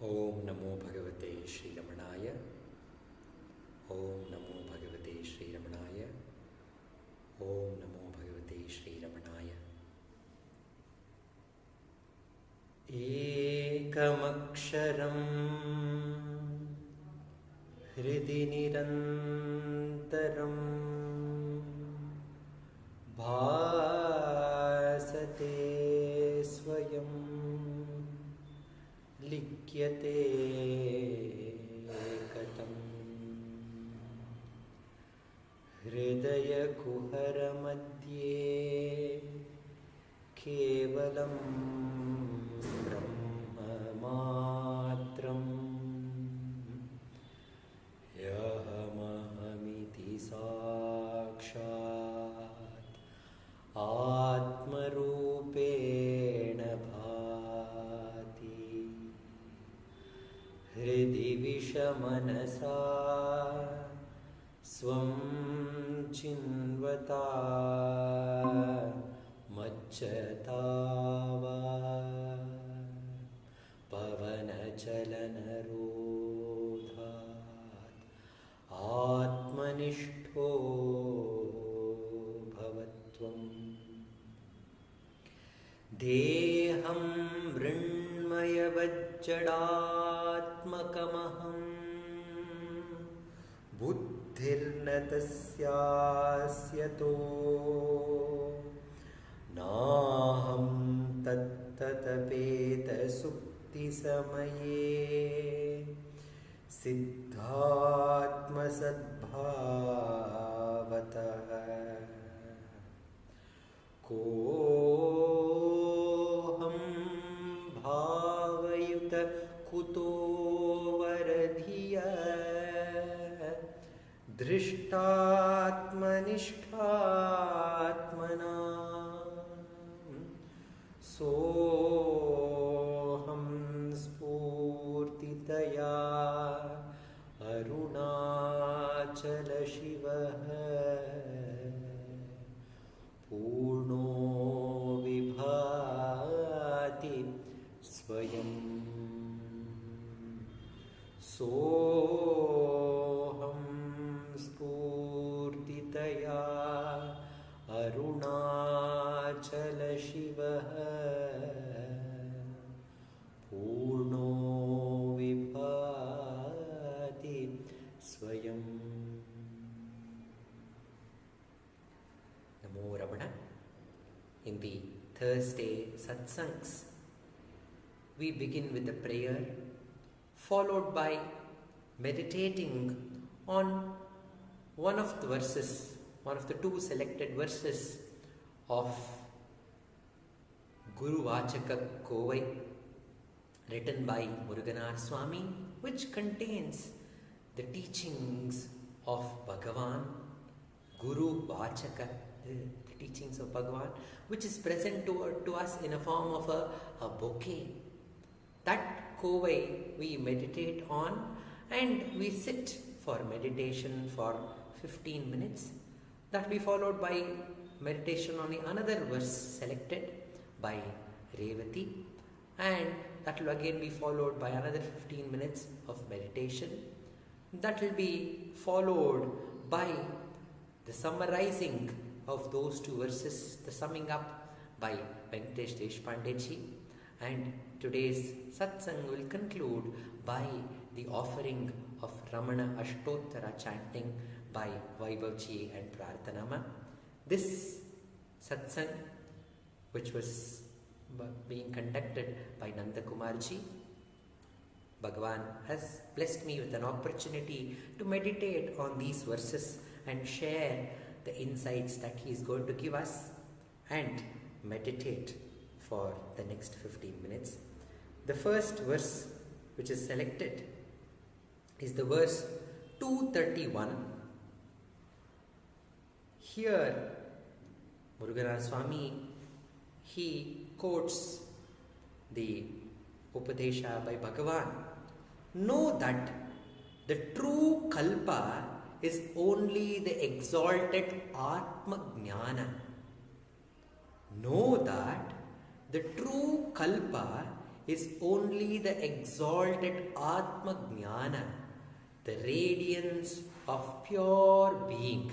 Om Namo Bhagavate Sri Ramanaya. Om Namo Bhagavate Sri Ramanaya. Om Namo Bhagavate Sri Ramanaya. Ekamaksharam Hridi Nirantaram Bhasate Swayam Likyate Katam Hridaya Kuhara Madhye Kevalam Brahma Matram Yahamahami Sakshat Atmarupena Bhati Hridi Vishamanasa Swam Chinvata Machatava Pavana Chalanarodhat Atmanishto Bhavatvam Deham Mrinmaya Vajjadatmakamaham Buddhirnatasyato Naham tattatapeta sukti samaye Siddhatma sadbhavatah Koham bhavayuta kuto varadhiya Drishtatmanishtatmana Soham spurtitaya Arunachala Shivaha Purno Vibhati Swayam Soham Spurtitaya Arunachala Shivaha Purno Vibhati Swayam. Namo Ramana. In the Thursday Satsangs, we begin with a prayer followed by meditating on one of the verses, one of the two selected verses of Guru Vachaka Kovai written by Muruganar Swami, which contains the teachings of Bhagavan, Guru Vachaka, the teachings of Bhagavan, which is present to us in a form of a bouquet. That Kovai we meditate on and we sit for meditation for 15 minutes. That will be followed by meditation on another verse selected by Revati, and that will again be followed by another 15 minutes of meditation. That will be followed by the summarizing of those two verses, the summing up by Venkatesh Deshpandeji, and today's satsang will conclude by the offering of Ramana Ashtottara chanting by Vaibhavji and Prarthanama. This satsang, which was being conducted by Nanda Kumarji, Bhagavan has blessed me with an opportunity to meditate on these verses and share the insights that he is going to give us and meditate for the next 15 minutes. The first verse which is selected is the verse 231. Here, Muruganar Swami, he quotes the Upadesha by Bhagavan. Know that the true Kalpa is only the exalted Atma Jnana. Know that the true Kalpa is only the exalted Atma Jnana, the radiance of pure being,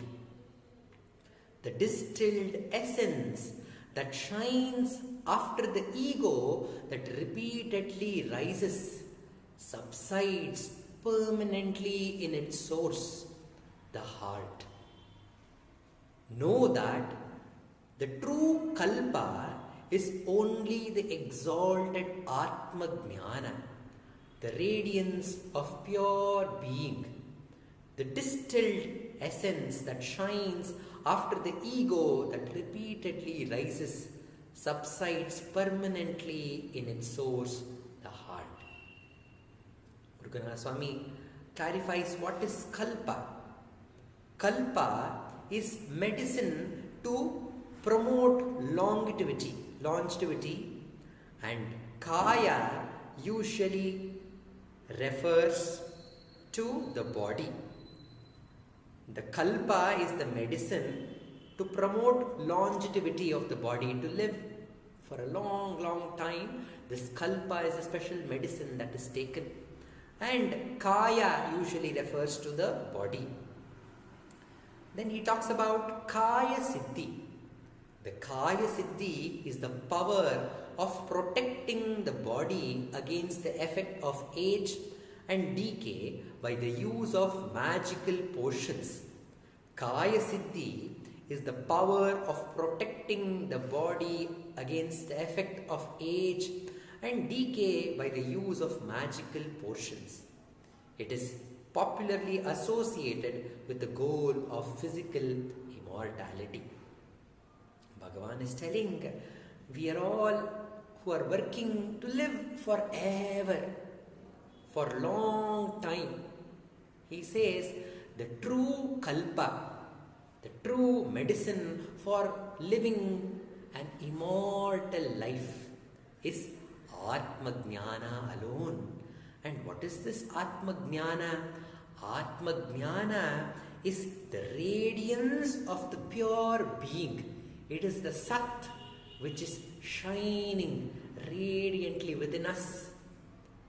the distilled essence that shines after the ego that repeatedly rises, subsides permanently in its source, the heart. Know that the true Kalpa is only the exalted Atma Jnana, the radiance of pure being, the distilled essence that shines after the ego that repeatedly rises, subsides permanently in its source, the heart. Muruganatha Swami clarifies what is Kalpa. Kalpa is medicine to promote longevity, and Kaya usually refers to the body. The Kalpa is the medicine to promote longevity of the body, to live for a long time. This Kalpa is a special medicine that is taken. And Kaya usually refers to the body. Then he talks about Kaya Siddhi. The Kaya Siddhi is the power of protecting the body against the effect of age and decay by the use of magical potions. Kaya Siddhi is the power of protecting the body against the effect of age and decay by the use of magical potions. It is popularly associated with the goal of physical immortality. Bhagavan is telling, we are all who are working to live forever, for long time. He says the true Kalpa, the true medicine for living an immortal life is Atma Jnana alone. And what is this Atma Jnana? Atma Jnana is the radiance of the pure being. It is the Sat which is shining radiantly within us.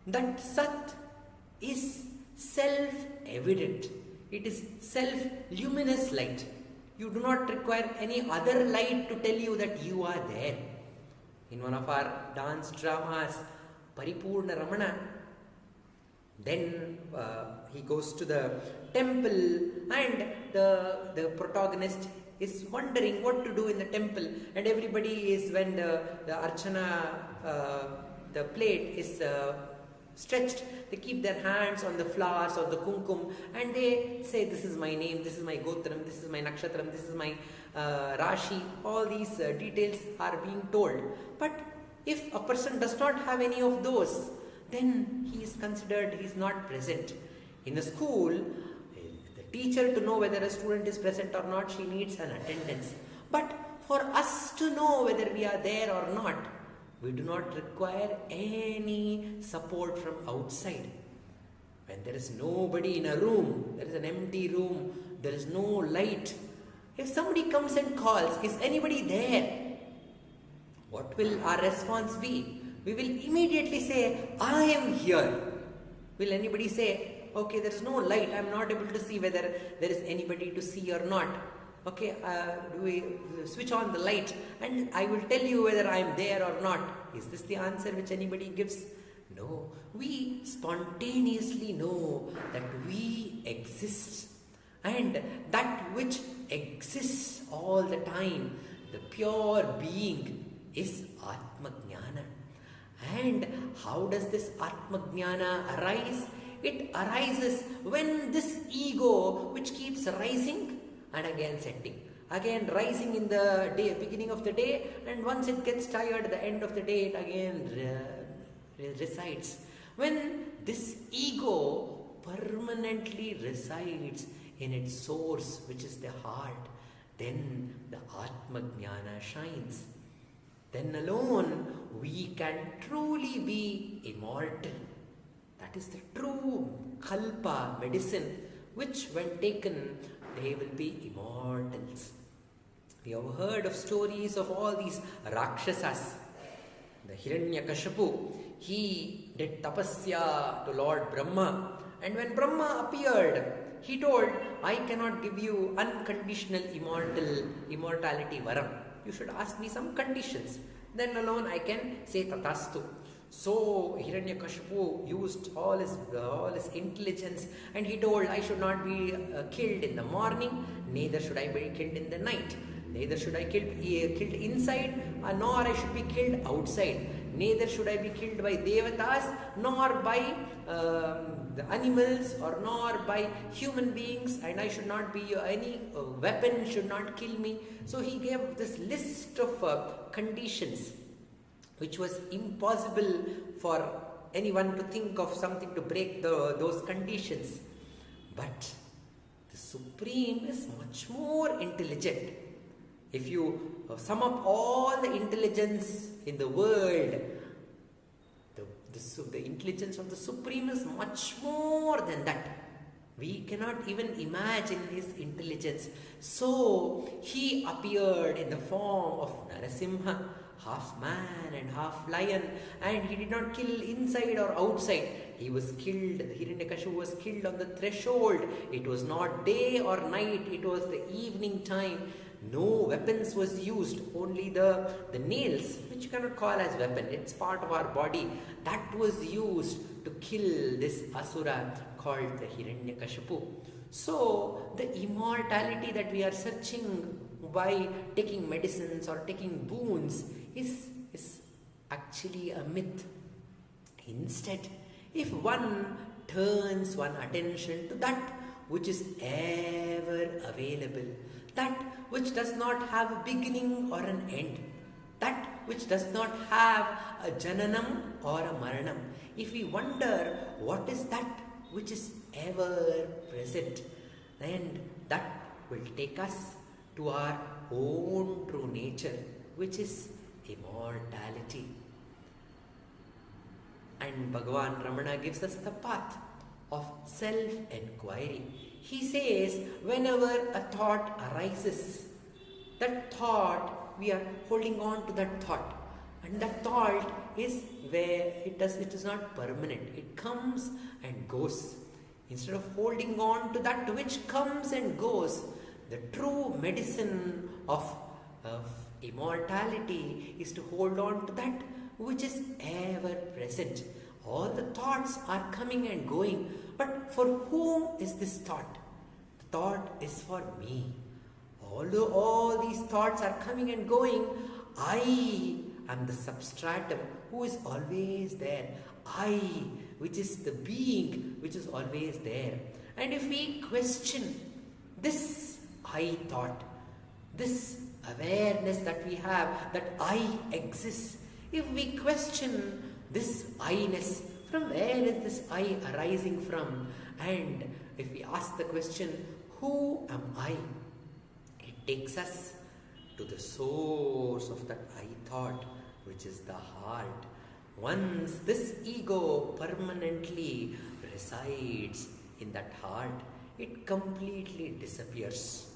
That Sat is self-evident. It is self-luminous light. You do not require any other light to tell you that you are there. In one of our dance dramas, Paripurna Ramana, then he goes to the temple and the protagonist is wondering what to do in the temple, and everybody is, when the Archana, the plate is stretched, they keep their hands on the flowers or the kumkum and they say, this is my name, this is my gotram, this is my nakshatram, this is my rashi. All these details are being told. But if a person does not have any of those, then he is considered, he is not present. In a school, the teacher, to know whether a student is present or not, she needs an attendance. But for us to know whether we are there or not, we do not require any support from outside. When there is nobody in a room, there is an empty room, there is no light. If somebody comes and calls, is anybody there? What will our response be? We will immediately say, I am here. Will anybody say, okay, there is no light, I am not able to see whether there is anybody to see or not. Okay, do we switch on the light and I will tell you whether I am there or not. Is this the answer which anybody gives? No. We spontaneously know that we exist, and that which exists all the time, the pure being, is Atma Jnana. And how does this Atma Jnana arise? It arises when this ego, which keeps rising and again setting, again rising in the day, beginning of the day, and once it gets tired at the end of the day, it again resides. When this ego permanently resides in its source, which is the heart, then the Atma Jnana shines. Then alone we can truly be immortal. That is the true Kalpa medicine, which when taken, they will be immortals. We have heard of stories of all these Rakshasas. the Hiranyakashipu, he did tapasya to Lord Brahma. And when Brahma appeared, he told, I cannot give you unconditional immortality varam. You should ask me some conditions. Then alone I can say tatastu. So Hiranyakashipu used all his intelligence, and he told, I should not be killed in the morning, neither should I be killed in the night. Neither should I killed inside, nor I should be killed outside. Neither should I be killed by devatas, nor by the animals, or nor by human beings, and I should not be any weapon should not kill me. So he gave this list of conditions which was impossible for anyone to think of something to break those conditions. But the Supreme is much more intelligent. If you sum up all the intelligence in the world, the intelligence of the Supreme is much more than that. We cannot even imagine his intelligence. So he appeared in the form of Narasimha, half man and half lion, and he did not kill inside or outside. He was killed, Hiranyakashipu was killed on the threshold. It was not day or night, it was the evening time. No weapons was used, only the nails, which you cannot call as weapon, it's part of our body, that was used to kill this Asura called the Hiranyakashipu. So the immortality that we are searching by taking medicines or taking boons is actually a myth. Instead, if one turns one attention to that which is ever available, that which does not have a beginning or an end, that which does not have a jananam or a maranam, if we wonder what is that which is ever present, then that will take us to our own true nature, which is immortality. And Bhagavan Ramana gives us the path of self-enquiry. He says, whenever a thought arises, that thought, we are holding on to that thought. And that thought is where it is not permanent. It comes and goes. Instead of holding on to that which comes and goes, the true medicine of immortality is to hold on to that which is ever present. All the thoughts are coming and going, but for whom is this thought? The thought is for me. Although all these thoughts are coming and going, I am the substratum who is always there. I, which is the being which is always there. And if we question this I thought, this awareness that we have, that I exist, if we question this I-ness, from where is this I arising from? And if we ask the question, who am I? It takes us to the source of that I thought, which is the heart. Once this ego permanently resides in that heart, it completely disappears.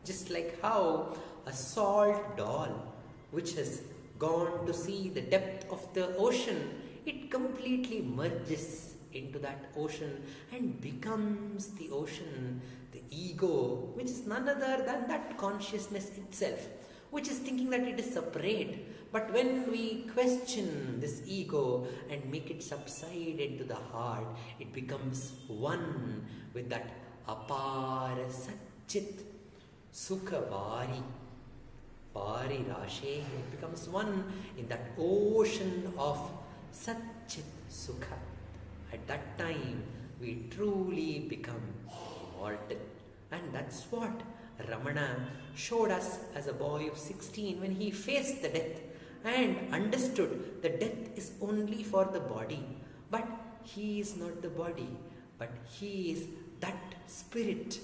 Just like how a salt doll, which has gone to see the depth of the ocean, it completely merges into that ocean and becomes the ocean, the ego, which is none other than that consciousness itself, which is thinking that it is separate. But when we question this ego and make it subside into the heart, it becomes one with that apara satchit sukhavari. Vari Rashe, it becomes one in that ocean of Satchit Sukha. At that time, we truly become immortal. And that's what Ramana showed us as a boy of 16 when he faced the death and understood the death is only for the body. But he is not the body, but he is that spirit,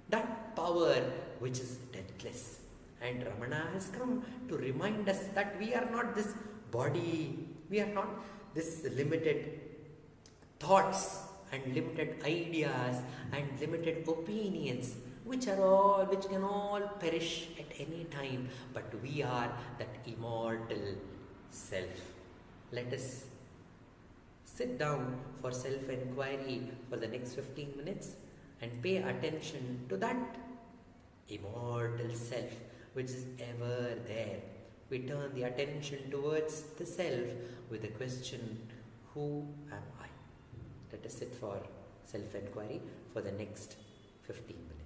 that power which is deathless. And Ramana has come to remind us that we are not this body, we are not this limited thoughts and limited ideas and limited opinions, which can all perish at any time, but we are that immortal self. Let us sit down for self-enquiry for the next 15 minutes and pay attention to that immortal self which is ever there. We turn the attention towards the self with the question, who am I? Let us sit for self-enquiry for the next 15 minutes.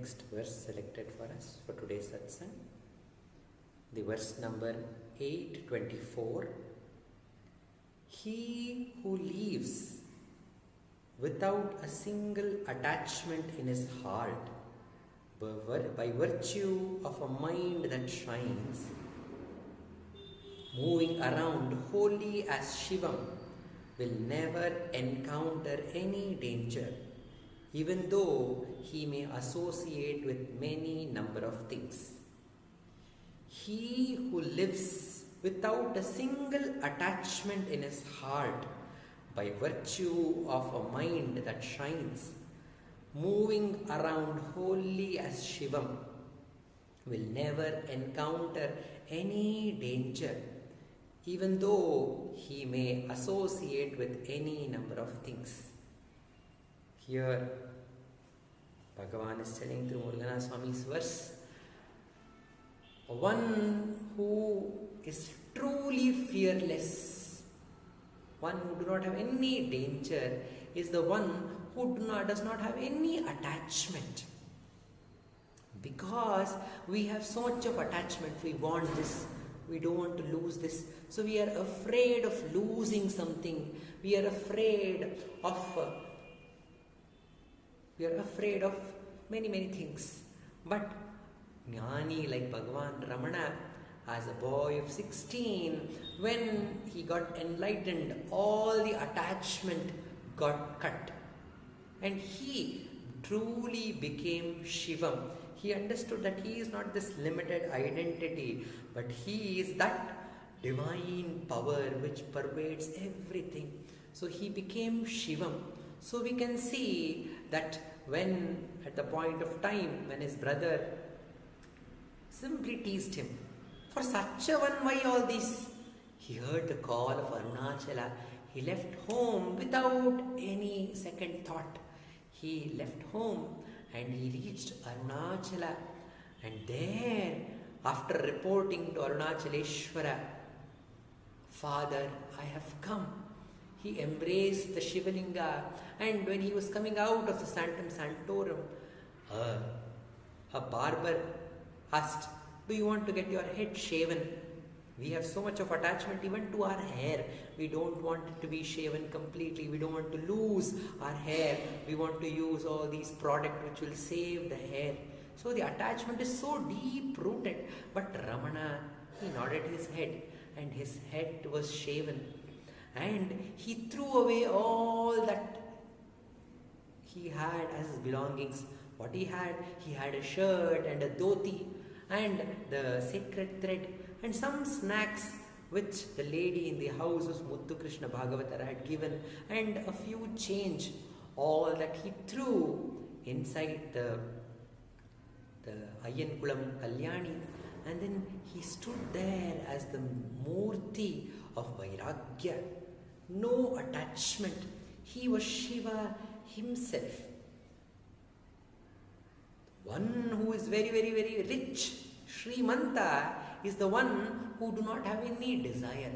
next verse selected for us for today's satsang. The verse number 824. He who lives without a single attachment in his heart, by virtue of a mind that shines, moving around wholly as Shivam, will never encounter any danger, even though he may associate with many number of things. He who lives without a single attachment in his heart, by virtue of a mind that shines, moving around wholly as Shivam, will never encounter any danger, even though he may associate with any number of things. Here, Bhagavan is telling through Murugana Swami's verse, one who is truly fearless, one who do not have any danger, is the one who does not have any attachment. Because we have so much of attachment, we want this, we don't want to lose this. So we are afraid of losing something. We are afraid of many things. But Jnani like Bhagavan Ramana, as a boy of 16, when he got enlightened, all the attachment got cut. And he truly became Shivam. He understood that he is not this limited identity, but he is that divine power which pervades everything. So he became Shivam. So we can see that when at the point of time when his brother simply teased him, for such a one, why all this? He heard the call of Arunachala. He left home without any second thought. He left home and he reached Arunachala. And there, after reporting to Arunachaleshwara, Father, I have come. He embraced the Shivalinga, and when he was coming out of the Sanctum Sanctorum, a barber asked, do you want to get your head shaven? We have so much of attachment even to our hair. We don't want it to be shaven completely. We don't want to lose our hair. We want to use all these products which will save the hair. So the attachment is so deep rooted. But Ramana, he nodded his head and his head was shaven. And he threw away all that he had as his belongings. What he had a shirt and a dhoti and the sacred thread and some snacks which the lady in the house of Muthu Krishna Bhagavatara had given, and a few change. All that he threw inside the Ayyankulam Kalyani, and then he stood there as the Murti of Vairagya. No attachment. He was Shiva himself. One who is very rich, Srimanta, is the one who do not have any desire.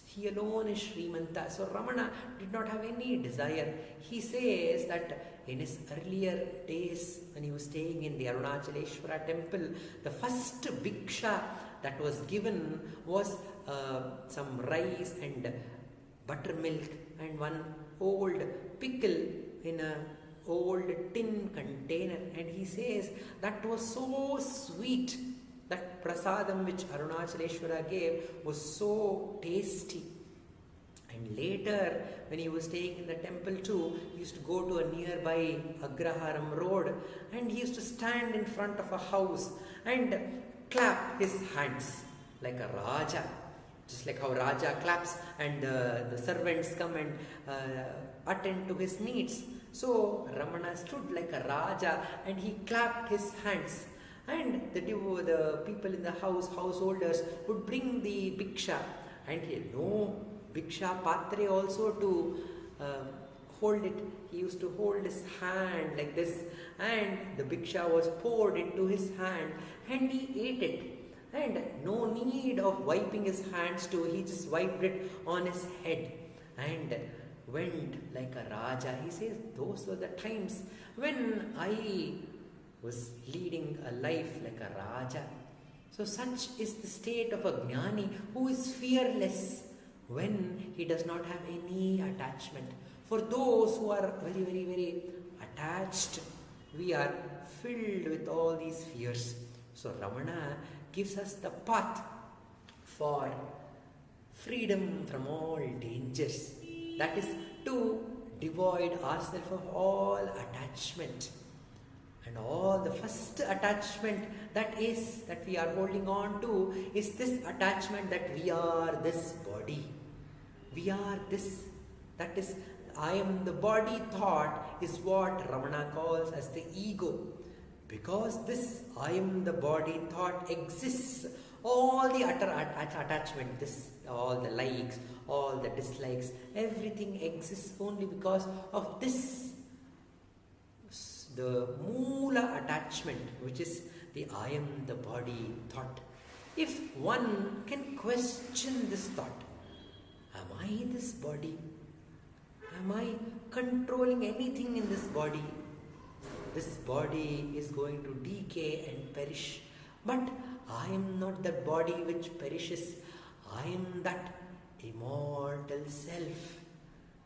He alone is Srimanta. So Ramana did not have any desire. He says that in his earlier days, when he was staying in the Arunachaleshwara temple, the first bhiksha that was given was some rice and buttermilk and one old pickle in a old tin container. And he says that was so sweet. That prasadam which Arunachaleshwara gave was so tasty. And later, when he was staying in the temple too, he used to go to a nearby Agraharam road, and he used to stand in front of a house and clap his hands like a Raja. Just like how Raja claps and the servants come and attend to his needs. So Ramana stood like a Raja and he clapped his hands. And the people in the householders would bring the bhiksha, and he had no bhiksha patre also to hold it. He used to hold his hand like this, and the bhiksha was poured into his hand and he ate it. And no need of wiping his hands too, he just wiped it on his head. And went like a Raja. He says, those were the times when I was leading a life like a Raja. So such is the state of a Jnani who is fearless when he does not have any attachment. For those who are very, very, very attached, we are filled with all these fears. So Ramana gives us the path for freedom from all dangers. That is to devoid ourselves of all attachment. And all the first attachment that we are holding on to is this attachment that we are this body. We are this. That is, I am the body thought is what Ramana calls as the ego. Because this I am the body thought exists, all the attachment, all the likes, all the dislikes, everything exists only because of this, the moola attachment, which is the I am the body thought. If one can question this thought, am I this body? Am I controlling anything in this body? This body is going to decay and perish. But I am not that body which perishes. I am that immortal self,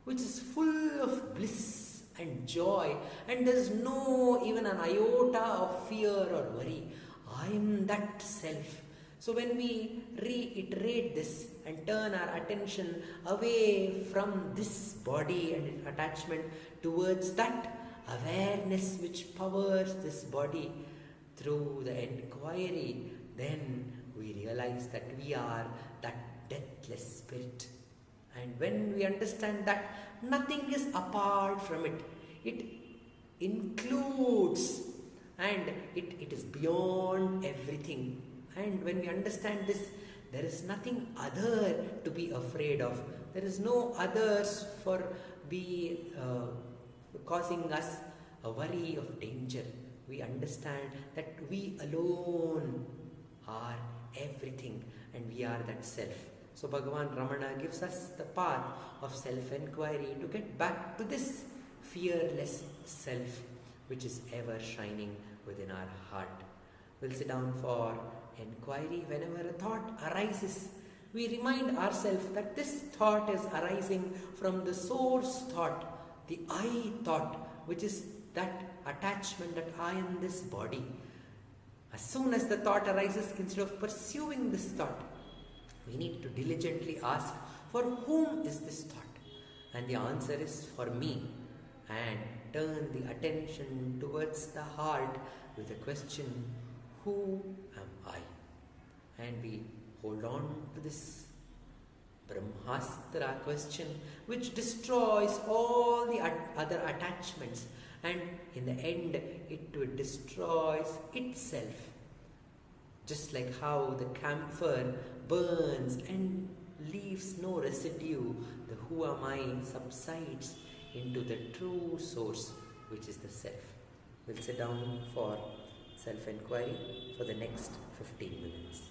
which is full of bliss and joy, and there is no even an iota of fear or worry. I am that self. So when we reiterate this and turn our attention away from this body and its attachment towards that awareness which powers this body through the enquiry, then we realize that we are that deathless spirit. And when we understand that nothing is apart from it, it includes and it is beyond everything. And when we understand this, there is nothing other to be afraid of. There is no others for causing us a worry of danger. We understand that we alone are everything and we are that self. So Bhagavan Ramana gives us the path of self-enquiry to get back to this fearless self which is ever shining within our heart. We'll sit down for enquiry. Whenever a thought arises, we remind ourselves that this thought is arising from the source thought, the I thought, which is that attachment that I am this body. As soon as the thought arises, instead of pursuing this thought, we need to diligently ask, for whom is this thought? And the answer is for me. And turn the attention towards the heart with the question, who am I? And we hold on to this Brahmastra question, which destroys all the other attachments, and in the end it destroys itself. Just like how the camphor burns and leaves no residue, the who am I subsides into the true source, which is the self. We'll sit down for self-enquiry for the next 15 minutes.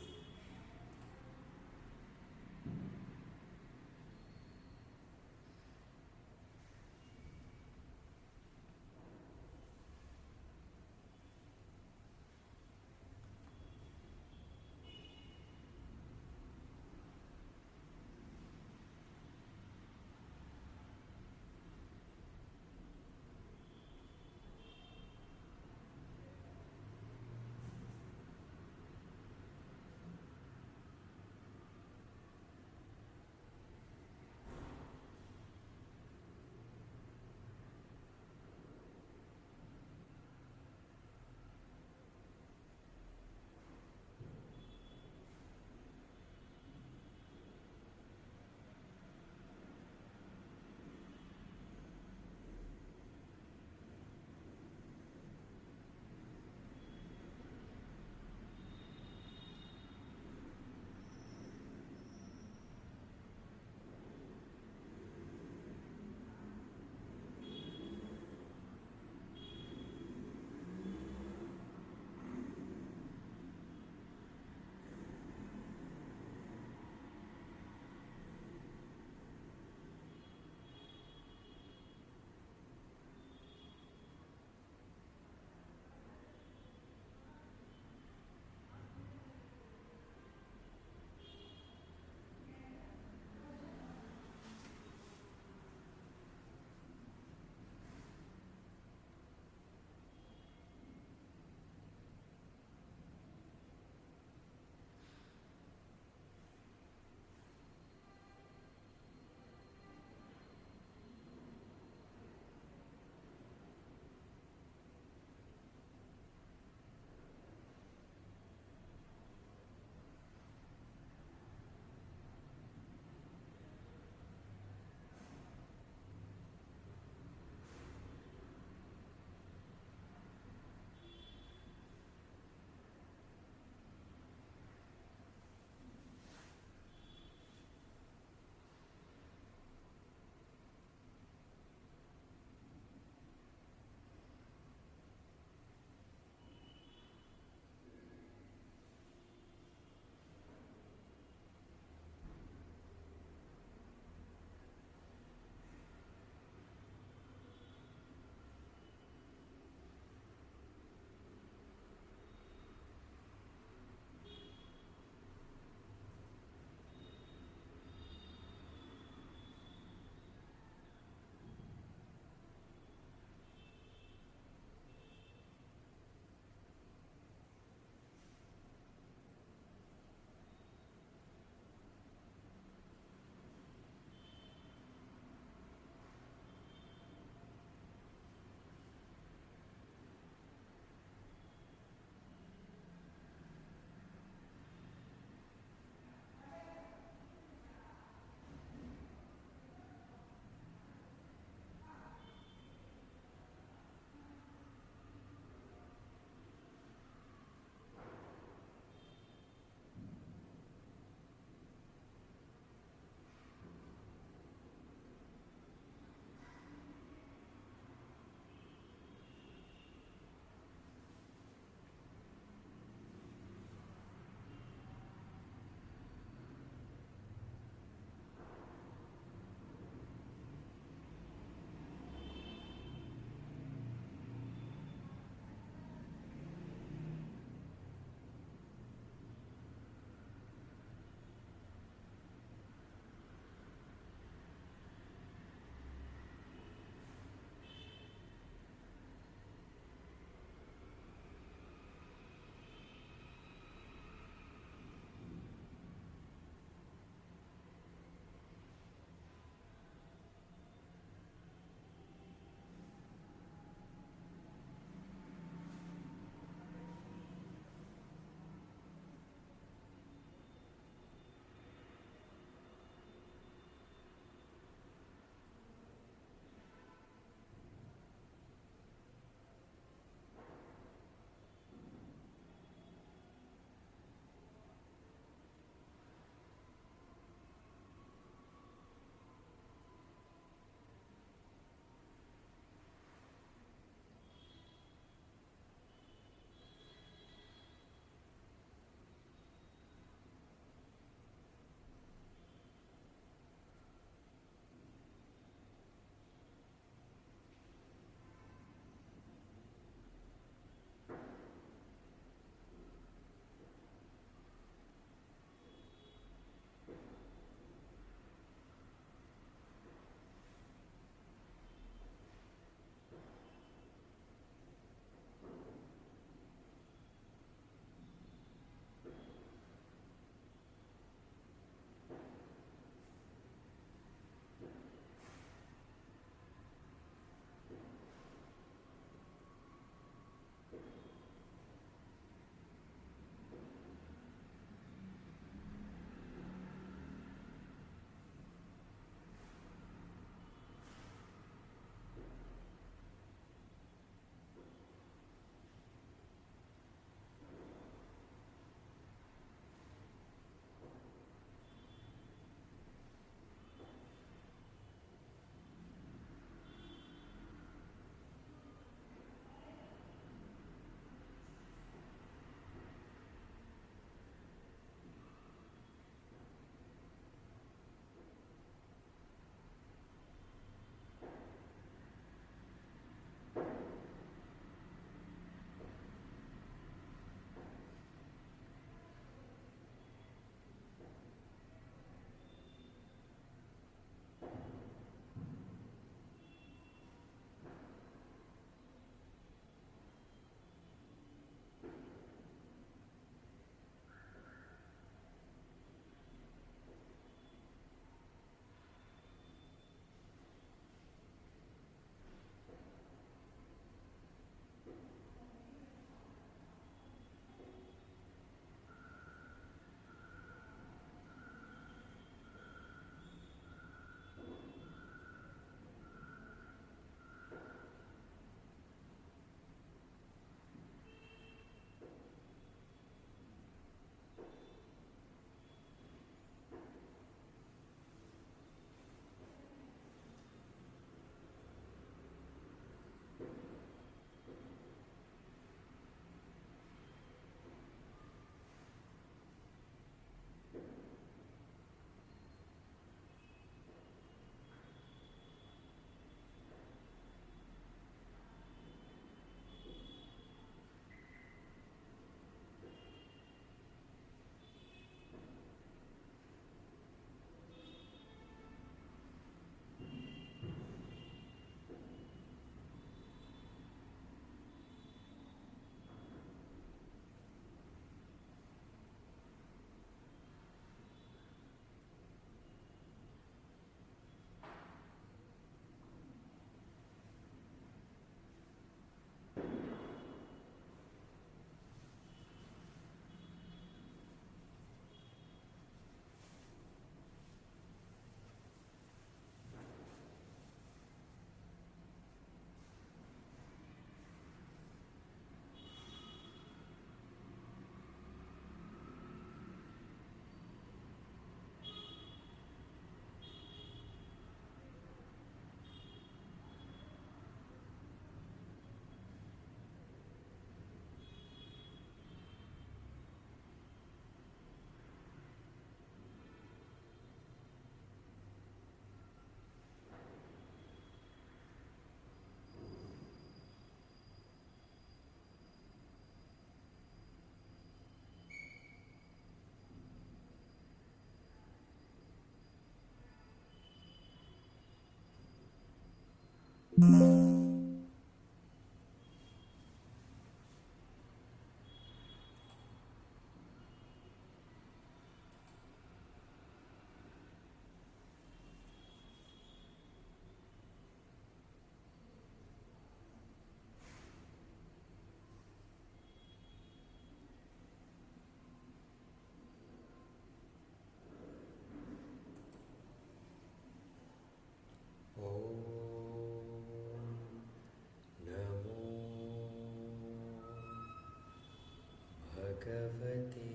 Bhagavate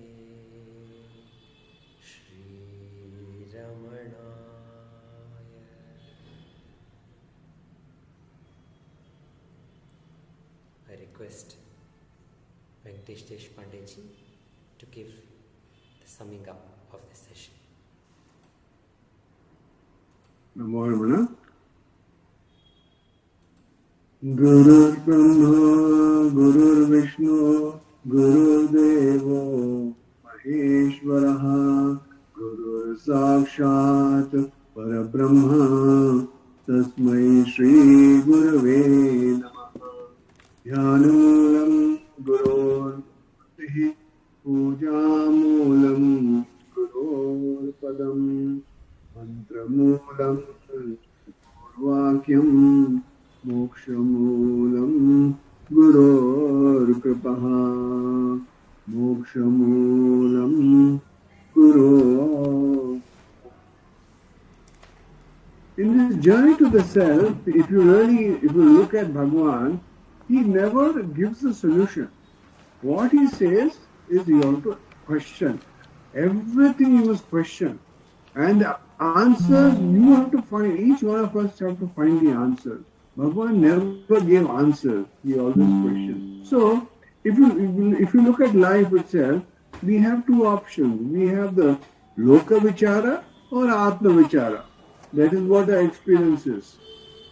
Shri Ramanaya. I request Venkatesh Deshpandeji to give the summing up of this session. Namo Ramana. Guru Brahma, Guru Vishnu, Guru Devo, Maheshwaraha, Guru Sakshat, Parabrahma, Tasmai Shri Gurave Namaha. Dhyanulam Gurur Bhakti, Pujamulam Gurur Padam, Mantramulam Purvakyam, Mokshamulam Gurur Kripaha, Mokshamulam Guru. In this journey to the self, if you look at Bhagavan, he never gives a solution. What he says is you have to question. Everything you must question. And the answers you have to find, each one of us have to find the answers. Bhagavan never gave answers, he always questioned. So, if you look at life itself, we have two options. We have the Loka Vichara or Atma Vichara. That is what our experience is.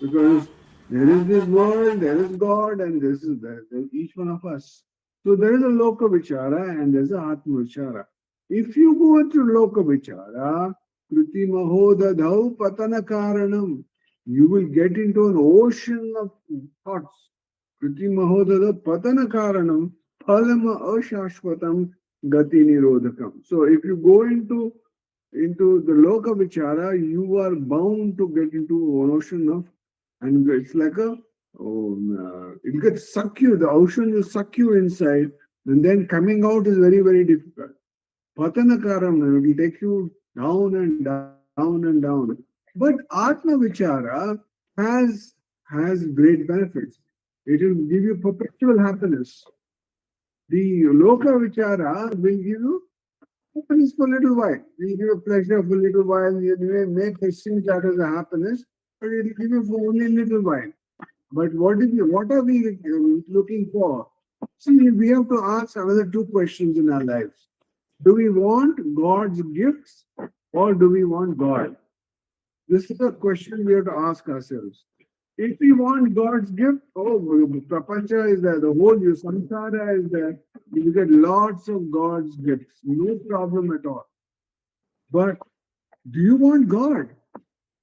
Because there is this world, there is God, and this is there, each one of us. So there is a Loka Vichara and there is a Atma Vichara. If you go into Loka Vichara, Kriti Mahodadhau Patana Karanam, you will get into an ocean of thoughts. Kriti Mahodadhau Patana Karanam, Phalama Ashashvatam Gati Nirodhakam. So if you go into the Loka Vichara, you are bound to get into an ocean of, and it's like it gets suck you, the ocean will suck you inside, and then coming out is very, very difficult. Patanakaram, it will take you down and down and down. But Atma Vichara has great benefits. It will give you perpetual happiness. The Loka Vichara will give you happiness for a little while. It will give you pleasure for a little while. You may make this thing that as a happiness, but it will give you for only a little while. But what are we looking for? See, we have to ask another two questions in our lives. Do we want God's gifts or do we want God? This is a question we have to ask ourselves. If we want God's gift, Prapancha is there, the whole samsara is there. You get lots of God's gifts, no problem at all. But do you want God?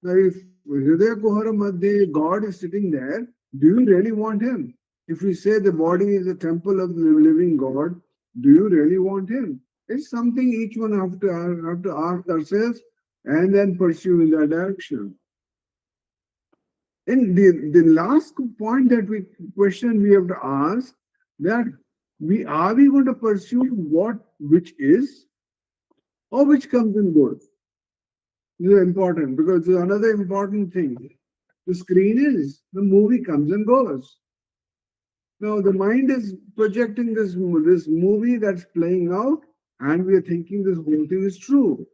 Now, if Hridaya Kuhara Madhya, God is sitting there, do you really want Him? If we say the body is a temple of the living God, do you really want Him? It's something each one have to ask ourselves and then pursue in that direction. And the last point that we have to ask, that are we going to pursue which is or which comes and goes? This is important because it's another important thing. The screen is, the movie comes and goes. Now the mind is projecting this movie that's playing out, and we are thinking this whole thing is true.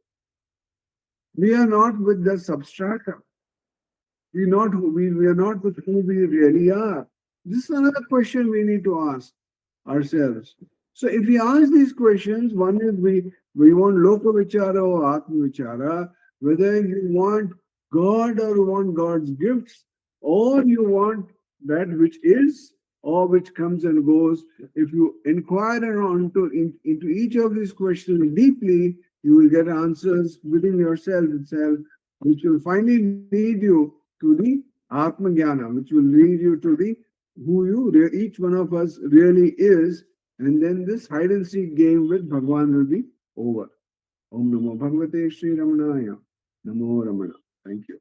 We are not with the substratum. We are not with who we really are. This is another question we need to ask ourselves. So if we ask these questions, one is we want Loka Vichara or Atma Vichara, whether you want God or you want God's gifts, or you want that which is or which comes and goes. If you inquire into each of these questions deeply, you will get answers within yourself itself, which will finally lead you to the Atma Jnana, which will lead you to the who each one of us really is, and then this hide and seek game with Bhagwan will be over. Om Namo Bhagavate Sri Ramanaya. Namo Ramana. Thank you.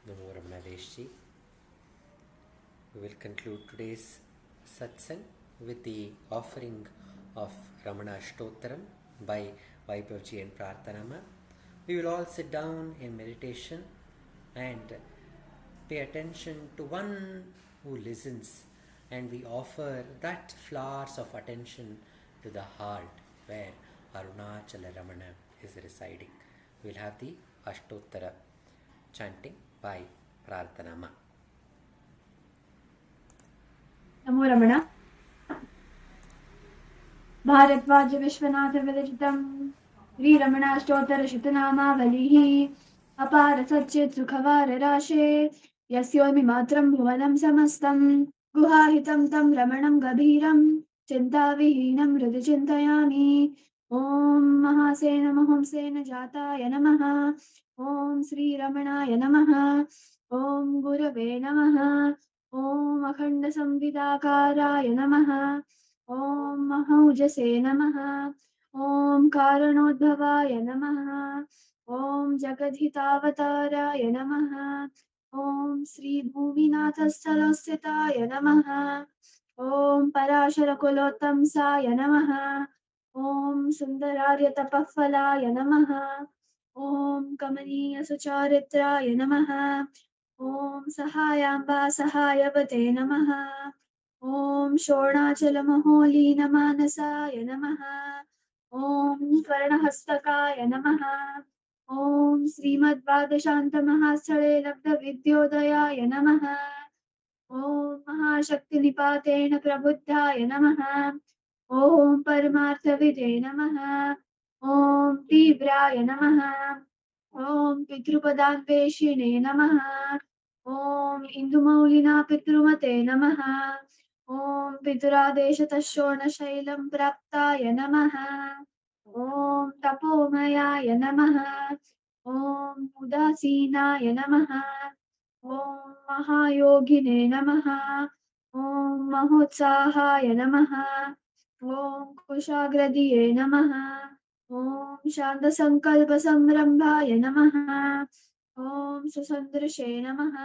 Namo Ramanacentre. We will conclude today's satsang with the offering of Ramana Ashtottaram by Vaibhavji and Prarthanama. We will all sit down in meditation and pay attention to one who listens, and we offer that flowers of attention to the heart where Arunachala Ramana is residing. We will have the Ashtottara chanting by Prarthanama. नमो रमण भारद्वाज विश्वनाथ विरचितं श्रीरमणाष्टोत्तर शतनामावलिः अपार सच्चित् सुखवार राशे यस्योऽमि मात्रं भुवनं समस्तं गुहाहितं तं रमणं गभीरं चिन्ताविहीनं हृदि चिन्तयामि ॐ महासेन महंसेन जाताय नमः ॐ श्रीरमणाय नमः ॐ गुरवे नमः ॐ अखण्ड संविदाकाराय नमः ॐ महौजसे नमः ॐ कारणोद्भवाय नमः ॐ जगद्धितावताराय नमः ॐ श्रीभूमिनाथस्थलस्थिताय नमः ॐ पराशरकुलोत्तंसाय नमः ॐ सुन्दरार्यतपःफलाय नमः ॐ कमनीयसुचारित्राय नमः ॐ सहायाम्बा सहायवते नमः ॐ शोणाचलमहोलीनमानसाय नमः ॐ स्वर्णहस्तकाय नमः ॐ श्रीमद्वादशान्तमहास्थले लब्धविद्योदयाय नमः ॐ महाशक्तिनिपातेन प्रबुद्धाय नमः ॐ परमार्थविदे नमः ॐ तीव्राय नमः ॐ पितृपदान्वेषिणे नमः ॐ इन्दुमौलिना पितृमते नमः ॐ पितुरादेशतः शोणशैलं प्राप्ताय नमः ॐ तपोमयाय नमः ॐ उदासीनाय नमः ॐ महायोगिने नमः ॐ महोत्साहाय नमः ॐ कुशाग्रदिये नमः ॐ शान्तसङ्कल्पसंरम्भाय नमः ॐ सुसन्दृशे नमः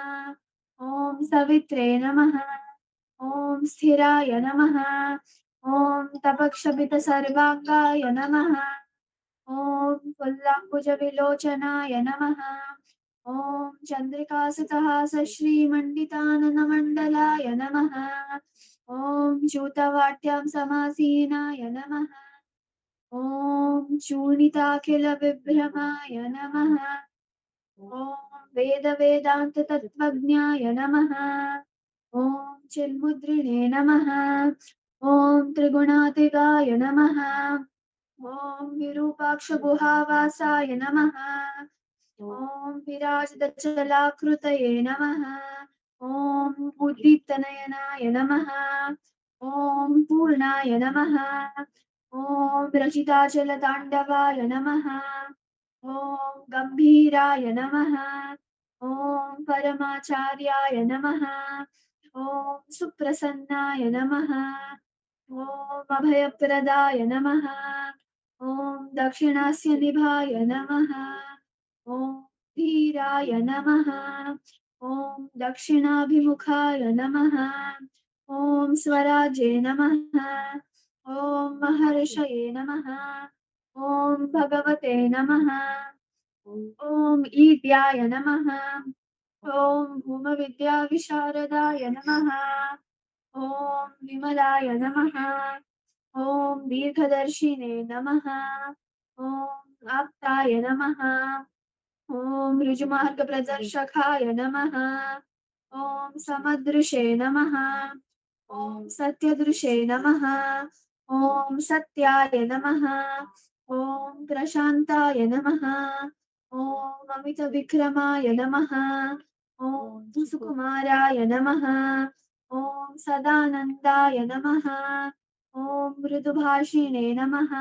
ॐ सवित्रे नमः ॐ स्थिराय नमः ॐ तपक्षपितसर्वाङ्गाय नमः ॐ फुल्लाम्बुजविलोचनाय नमः ॐ चन्द्रिकासुतहास श्रीमण्डिताननमण्डलाय नमः ॐ च्यूतवाट्यां समासीनाय नमः ॐ चूर्णिताखिलविभ्रमाय नमः ॐ वेदवेदान्ततत्त्वज्ञाय नमः ॐ चिन्मुद्रिणे नमः ॐ त्रिगुणातिगाय नमः ॐ विरूपाक्षगुहावासाय नमः ॐ विराजितचलाकृतये नमः ॐ उद्दीप्तनयनाय नमः ॐ पूर्णाय नमः ॐ रचिताचलताण्डवाय नमः ॐ गम्भीराय नमः ॐ परमाचार्याय नमः ॐ सुप्रसन्नाय नमः ॐ अभयप्रदाय नमः ॐ दक्षिणास्य निभाय नमः ॐ धीराय नमः ॐ दक्षिणाभिमुखाय नमः ॐ स्वराजे नमः ॐ महर्षये नमः ॐ भगवते नमः ॐ ईड्याय नमः ॐ भूमविद्याविशारदाय नमः ॐ विमलाय नमः ॐ दीर्घदर्शिने नमः ॐ आप्ताय नमः ॐ ऋजुमार्गप्रदर्शकाय नमः ॐ समदृशे नमः ॐ सत्यदृशे नमः ॐ सत्याय नमः ॐ प्रशान्ताय नमः ॐ अमितविक्रमाय नमः ॐ सुकुमाराय नमः ॐ सदानन्दाय नमः ॐ मृदुभाषिणे नमः।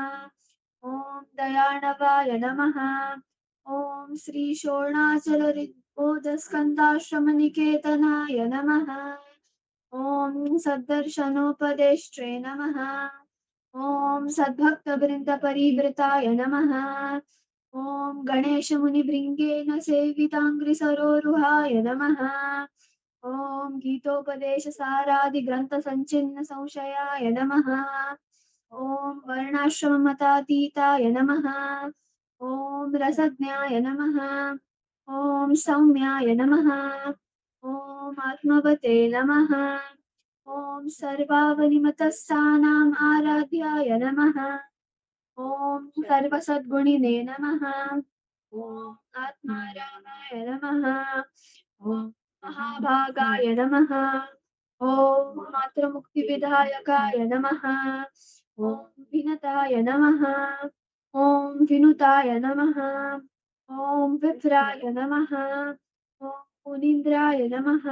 ॐ दयाणवाय नमः। ॐ श्री शोणाचलरिद्बोधस्कन्दाश्रमनिकेतनाय नमः। ॐ सद्दर्शनोपदेष्ट्रे नमः। ॐ सद्भक्तवृन्दपरिवृताय नमः। ॐ गणेशमुनिभृङ्गेन सेविताङ्घ्रिसरोरुहाय नमः। ॐ गीतोपदेशसारादिग्रन्थसञ्चिन्नसंशयाय नमः। ॐ वर्णाश्रममतातीताय नमः। ॐ रसज्ञाय नमः। ॐ सौम्याय नमः। ॐ आत्मवते नमः। ॐ सर्वावनिमतस्थानाम् आराध्याय नमः। ॐ सर्वसद्गुणिने नमः। ॐ आत्मारामाय नमः। ॐ महाभागाय नमः। ॐ मातृमुक्तिविधायकाय नमः। ॐ विनताय नमः। ॐ विनुताय नमः। ॐ विभ्राय नमः। ॐ मुनीन्द्राय नमः।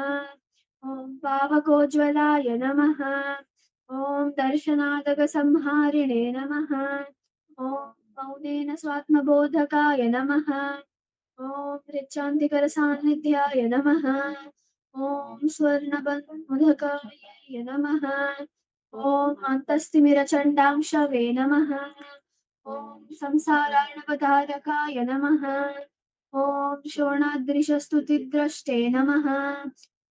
ॐ पावकोज्ज्वलाय नमः। ॐ दर्शनादकसंहारिणे नमः। ॐ मौनेन स्वात्मबोधकाय नमः। ॐ ऋचान्तिकरसान्निध्याय नमः। ॐ स्वर्णबन्धुमुदकाय नमः। ॐ अन्तस्तिमिरचण्डांशवे नमः। ॐ संसारार्णवतारकाय नमः। ॐ शोणाद्रिशस्तुतिद्रष्टे नमः।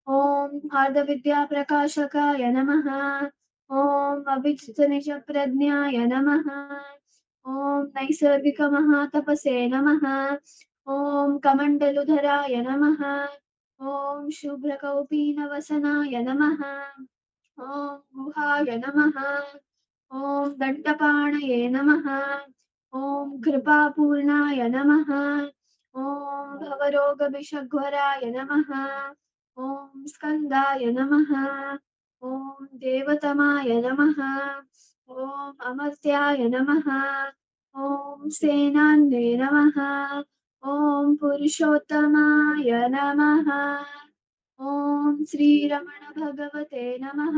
ॐ आर्धविद्याप्रकाशकाय नमः। ॐ अभिज्ञनिजप्रज्ञाय नमः। ॐ नैसर्गिकमहातपसे नमः। ॐ कमण्डलुधराय नमः। ॐ शुभ्रकौपीनवसनाय नमः। ॐ गुहाय नमः। ॐ दण्डपाणये नमः। ॐ कृपापूर्णाय नमः। ॐ भवरोगविषघ्वराय नमः। ॐ स्कन्दाय नमः। ॐ देवतमाय नमः। ॐ अमर्त्याय नमः। ॐ सेनान्ये नमः। ॐ पुरुषोत्तमाय नमः। ॐ श्रीरमण भगवते नमः।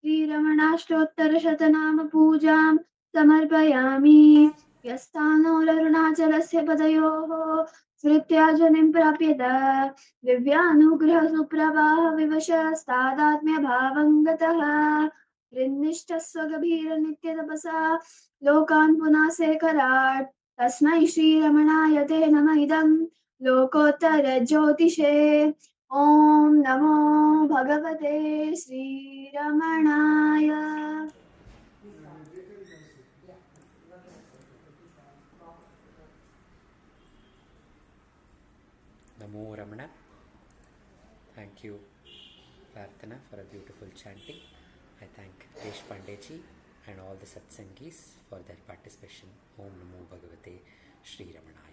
श्रीरमणाष्टोत्तरशतनाम पूजां समर्पयामि। यस्थानोररुणाचलस्य पदयोः स्मृत्याजनिं प्राप्यत दिव्यानुग्रहसुप्रवाह विवशस्तादात्म्यभावं गतः हृन्निष्ठस्वगभीरनित्यतपसा लोकान् पुनः सेकराट् तस्मै श्रीरमणाय ते नम इदं लोकोत्तरज्योतिषे। ॐ नमो भगवते श्रीरमणाय। Namo Ramana. Thank you, Prarthana, for a beautiful chanting. I thank Deshpandeji and all the Satsangis for their participation. Om Namo Bhagavate Sri Ramanaya.